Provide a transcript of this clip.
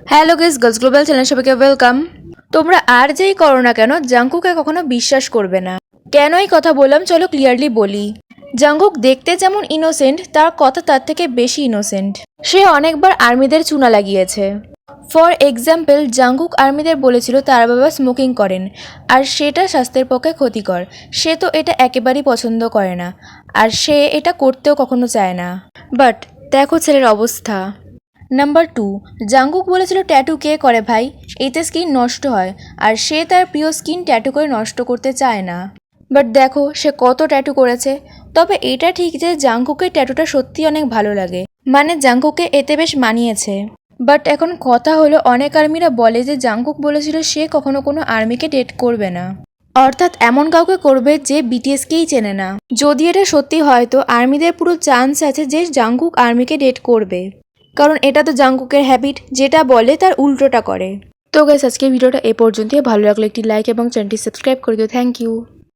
Hello guys, girls global channel সবাইকে welcome. তোমরা আর যেই করো না কেন, জাংকুকে কখনো বিশ্বাস করবে না। কেন এই কথা বললাম চলো ক্লিয়ারলি বলি। জাংকুক দেখতে যেমন ইনোসেন্ট, তার কথা তার থেকে বেশি ইনোসেন্ট। সে অনেকবার আর্মিদের চুনা লাগিয়েছে। ফর এক্সাম্পল, জাংকুক আর্মিদের বলেছিল তার বাবা স্মোকিং করেন, আর সেটা স্বাস্থ্যের পক্ষে ক্ষতিকর। সে তো এটা একেবারেই পছন্দ করে না, আর সে এটা করতেও কখনো চায় না। বাট দেখো ছেলের অবস্থা। নাম্বার 2, জাংকুক বলেছিল ট্যাটু কে করে ভাই, এতে স্কিন নষ্ট হয়, আর সে তার প্রিয় স্কিন ট্যাটু করে নষ্ট করতে চায় না। বাট দেখো সে কত ট্যাটু করেছে। তবে এটা ঠিক যে জাংকুকের ট্যাটুটা সত্যি অনেক ভালো লাগে, মানে জাংকুকে এতে বেশ মানিয়েছে। বাট এখন কথা হলো, অনেক আর্মিরা বলে যে জাংকুক বলেছিল সে কখনো কোনো আর্মিকে ডেট করবে না, অর্থাৎ এমন কাউকে করবে যে বিটিএসকেই চেনে না। যদি এটা সত্যি হয় তো আর্মিদের পুরো চান্স আছে যে জাংকুক আর্মিকে ডেট করবে, কারণ এটা তো জাংকুকের হ্যাবিট, যেটা বলে তার উল্টোটা করে। তো গাইস, আজকে ভিডিওটা এ পর্যন্তই। ভালো লাগলে একটি লাইক এবং চ্যানেলটি সাবস্ক্রাইব করে দিও। Thank you.